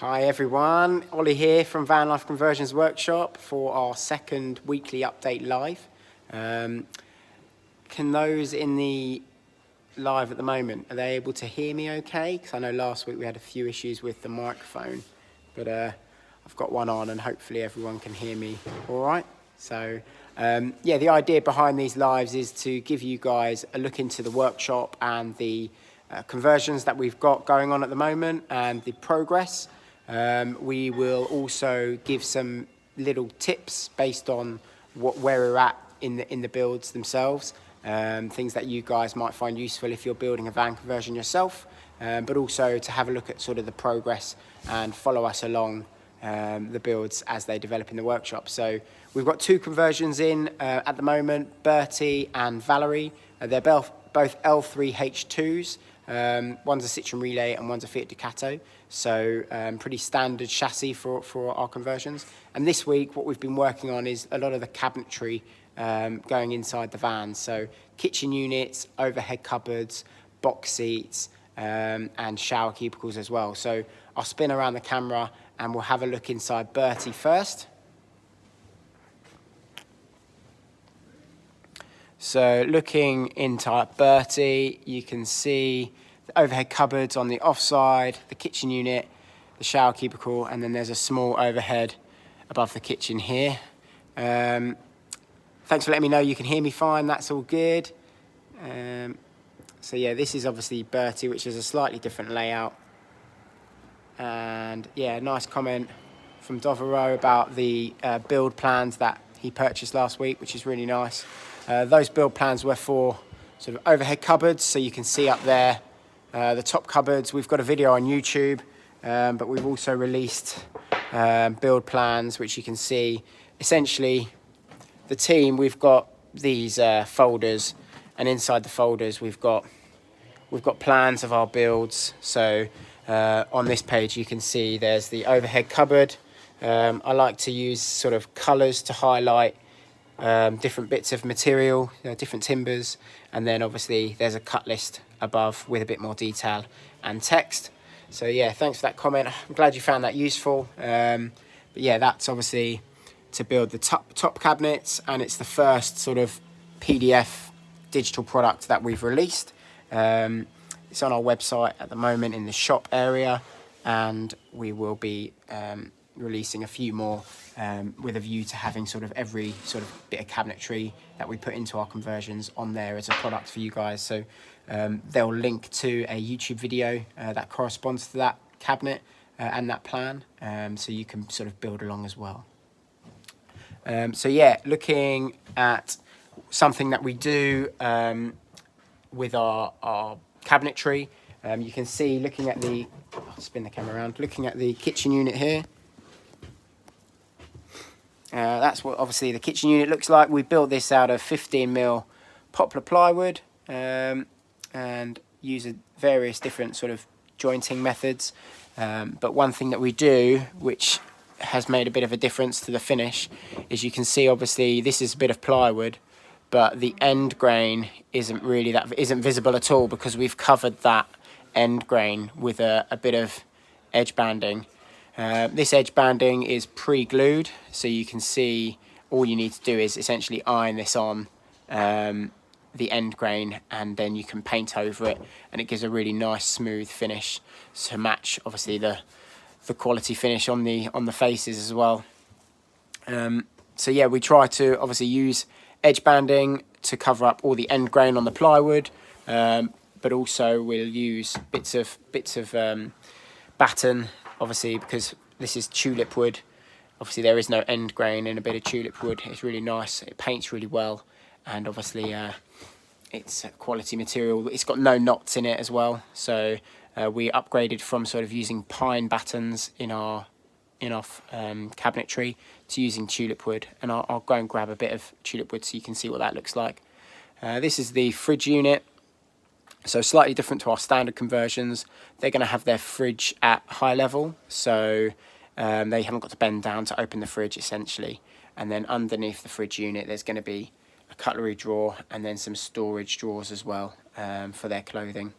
Hi everyone, Ollie here from Vanlife Conversions Workshop for our second weekly update live. Can those in the live at the moment, are they able to hear me okay? Because I know last week we had a few issues with the microphone, but I've got one on and hopefully everyone can hear me all right. So yeah, the idea behind these lives is to give you guys a look into the workshop and the conversions that we've got going on at the moment and the progress. We will also give some little tips based on where we're at in the builds themselves, things that you guys might find useful if you're building a van conversion yourself, but also to have a look at sort of the progress and follow us along the builds as they develop in the workshop. So we've got two conversions in at the moment, Bertie and Valerie. They're both L3H2s. One's a Citroen Relay and one's a Fiat Ducato. So pretty standard chassis for our conversions. And this week what we've been working on is a lot of the cabinetry going inside the van. So kitchen units, overhead cupboards, box seats, and shower cubicles as well. So I'll spin around the camera and we'll have a look inside Bertie first. So looking into Bertie, you can see the overhead cupboards on the offside, the kitchen unit, the shower cubicle, and then there's a small overhead above the kitchen here. Thanks for letting me know you can hear me fine, that's all good. So yeah, this is obviously Bertie, which is a slightly different layout. And yeah, nice comment from Devereaux about the build plans that he purchased last week, which is really nice. Those build plans were for sort of overhead cupboards, so you can see up there the top cupboards. We've got a video on YouTube, but we've also released build plans, which you can see. Essentially, the team, we've got these folders, and inside the folders we've got plans of our builds. So on this page you can see there's the overhead cupboard. I like to use sort of colours to highlight different bits of material, different timbers, and then obviously there's a cut list above with a bit more detail and text. So yeah, thanks for that comment. I'm glad you found that useful. But yeah, that's obviously to build the top cabinets, and it's the first sort of PDF digital product that we've released. It's on our website at the moment in the shop area, and we will be releasing a few more with a view to having sort of every sort of bit of cabinetry that we put into our conversions on there as a product for you guys. So they'll link to a YouTube video that corresponds to that cabinet and that plan, so you can sort of build along as well. So yeah, looking at something that we do with our cabinetry, you can see, looking at the, I'll spin the camera around, looking at the kitchen unit here. That's what obviously the kitchen unit looks like. We built this out of 15mm poplar plywood and use various different sort of jointing methods. But one thing that we do, which has made a bit of a difference to the finish, is you can see obviously this is a bit of plywood, but the end grain isn't visible at all because we've covered that end grain with a bit of edge banding. This edge banding is pre-glued, so you can see all you need to do is essentially iron this on the end grain, and then you can paint over it, and it gives a really nice smooth finish to match obviously the quality finish on the faces as well. So yeah, we try to obviously use edge banding to cover up all the end grain on the plywood, but also we'll use bits of batten, obviously because this is tulip wood. Obviously there is no end grain in a bit of tulip wood. It's really nice, it paints really well, and obviously it's a quality material. It's got no knots in it as well, so we upgraded from sort of using pine battens in our cabinetry to using tulip wood, and I'll go and grab a bit of tulip wood so you can see what that looks like. This is the fridge unit, so slightly different to our standard conversions. They're going to have their fridge at high level, so they haven't got to bend down to open the fridge essentially, and then underneath the fridge unit there's going to be a cutlery drawer and then some storage drawers as well for their clothing.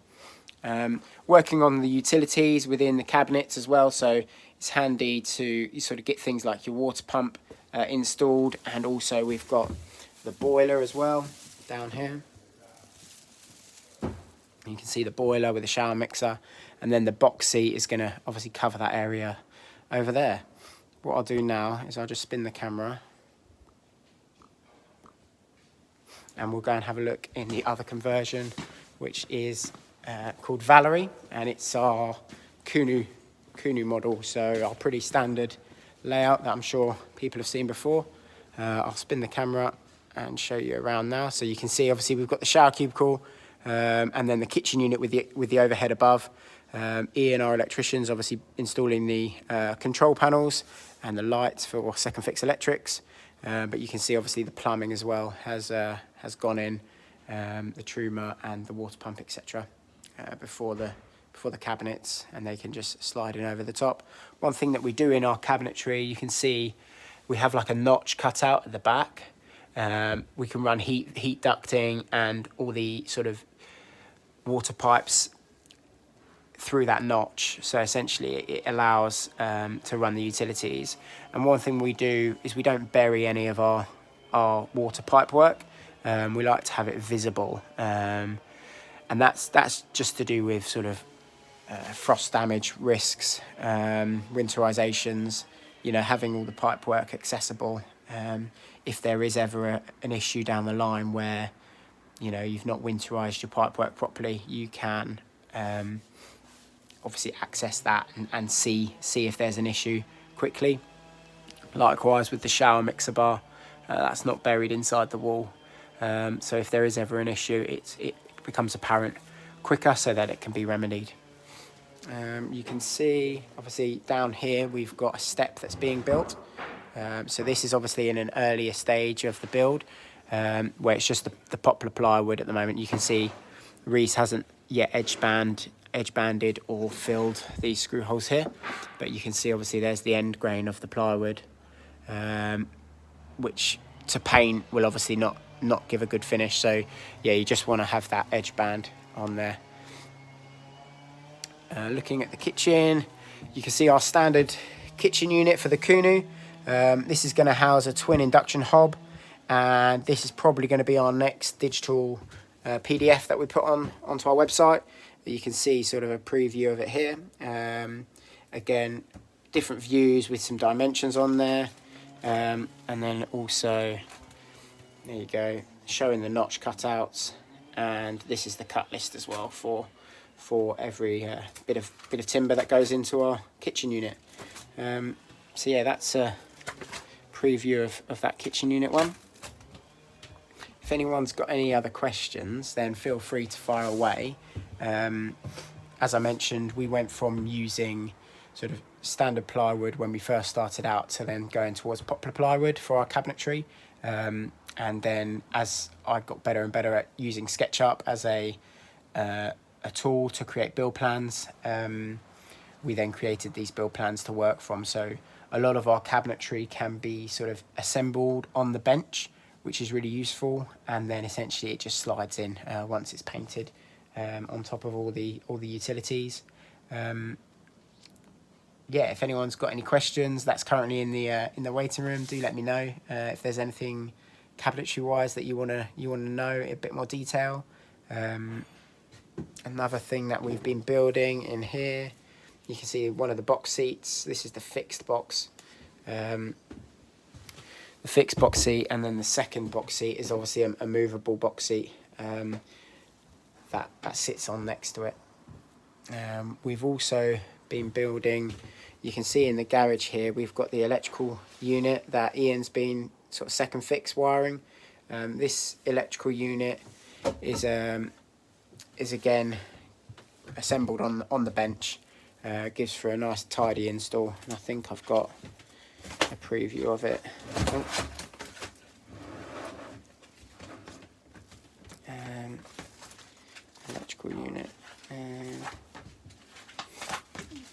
Working on the utilities within the cabinets as well, so it's handy to sort of get things like your water pump installed, and also we've got the boiler as well down here. You can see the boiler with the shower mixer, and then the box seat is going to obviously cover that area over there. What I'll do now is I'll just spin the camera and we'll go and have a look in the other conversion, which is called Valerie, and it's our Kunu model, so our pretty standard layout that I'm sure people have seen before. I'll spin the camera and show you around now, so you can see obviously we've got the shower cubicle, and then the kitchen unit with the overhead above. Ian, our electrician's obviously installing the control panels and the lights for second fix electrics, but you can see obviously the plumbing as well has gone in, the truma and the water pump, etc. Before the cabinets, and they can just slide in over the top. One thing that we do in our cabinetry, you can see we have like a notch cut out at the back. We can run heat ducting and all the sort of water pipes through that notch, so essentially it allows to run the utilities. And one thing we do is we don't bury any of our water pipe work. We like to have it visible, and that's just to do with sort of frost damage risks, winterizations, you know, having all the pipe work accessible. If there is ever an issue down the line where, you know, you've not winterized your pipe work properly, you can obviously access that and see if there's an issue quickly. Likewise with the shower mixer bar, that's not buried inside the wall, so if there is ever an issue, it becomes apparent quicker so that it can be remedied. You can see obviously down here we've got a step that's being built, so this is obviously in an earlier stage of the build, where it's just the poplar plywood at the moment. You can see Reese hasn't yet edge banded or filled these screw holes here, but you can see obviously there's the end grain of the plywood, which to paint will obviously not give a good finish. So yeah, you just want to have that edge band on there. Looking at the kitchen, you can see our standard kitchen unit for the Kunu. This is going to house a twin induction hob, and this is probably going to be our next digital PDF that we put onto our website. You can see sort of a preview of it here. Again, different views with some dimensions on there, and then also, there you go, showing the notch cutouts, and this is the cut list as well for every bit of timber that goes into our kitchen unit. So yeah, that's a preview of that kitchen unit one. If anyone's got any other questions, then feel free to fire away. As I mentioned, we went from using sort of standard plywood when we first started out to then going towards poplar plywood for our cabinetry. And then as I got better and better at using SketchUp as a tool to create build plans, we then created these build plans to work from. So a lot of our cabinetry can be sort of assembled on the bench, which is really useful, and then essentially it just slides in once it's painted on top of all the utilities. Yeah, if anyone's got any questions that's currently in the waiting room, do let me know. If there's anything cabinetry wise that you wanna know in a bit more detail. Another thing that we've been building in here, you can see one of the box seats. This is the fixed box, the fixed box seat, and then the second box seat is obviously a movable box seat that sits on next to it. We've also been building, you can see in the garage here, we've got the electrical unit that Ian's been sort of second fix wiring. This electrical unit is again assembled on the bench. Gives for a nice tidy install, and I think I've got a preview of it. Electrical unit,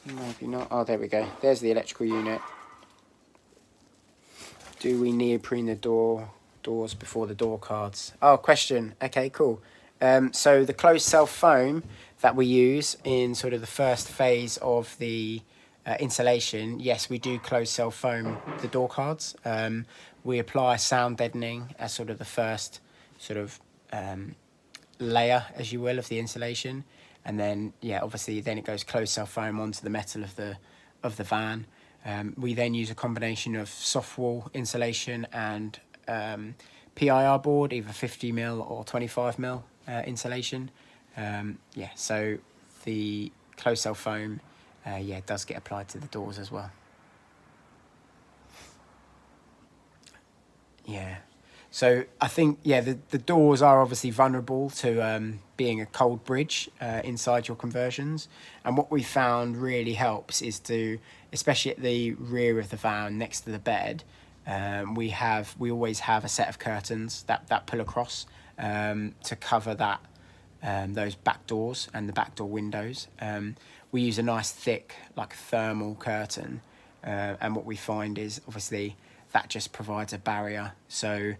maybe not. Oh, there we go. There's the electrical unit. Do we neoprene the doors before the door cards? Oh, question. Okay, cool. So the closed cell foam that we use in sort of the first phase of the insulation, yes, we do closed cell foam the door cards. We apply sound deadening as sort of the first sort of layer, as you will, of the insulation, and then yeah, obviously then it goes closed cell foam onto the metal of the van. We then use a combination of soft wall insulation and PIR board, either 50mm or 25mm insulation. Yeah, so the closed cell foam yeah, does get applied to the doors as well. Yeah. So I think, yeah, the doors are obviously vulnerable to being a cold bridge inside your conversions. And what we found really helps is to, especially at the rear of the van next to the bed, we always have a set of curtains that pull across to cover that those back doors and the back door windows. We use a nice thick like thermal curtain, and what we find is obviously that just provides a barrier. So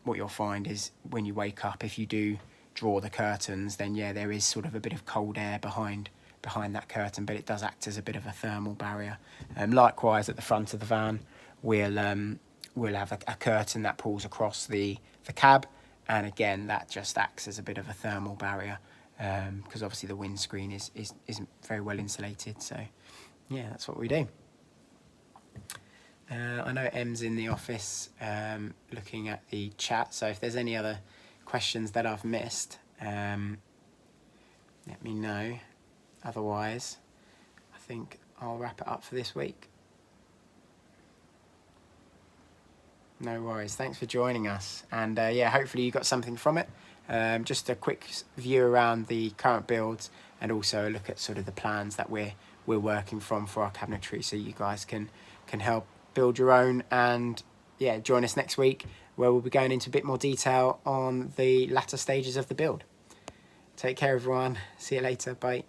what you'll find is when you wake up, if you do draw the curtains, then yeah, there is sort of a bit of cold air behind that curtain, but it does act as a bit of a thermal barrier. Likewise, at the front of the van, we'll have a curtain that pulls across the cab, and again, that just acts as a bit of a thermal barrier, because obviously the windscreen isn't very well insulated. So yeah, that's what we do. I know Em's in the office looking at the chat, so if there's any other questions that I've missed, let me know. Otherwise, I think I'll wrap it up for this week. No worries. Thanks for joining us. And yeah, hopefully you got something from it. Just a quick view around the current builds, and also a look at sort of the plans that we're working from for our cabinetry, so you guys can help build your own. And yeah, join us next week where we'll be going into a bit more detail on the latter stages of the build. Take care, everyone. See you later. Bye.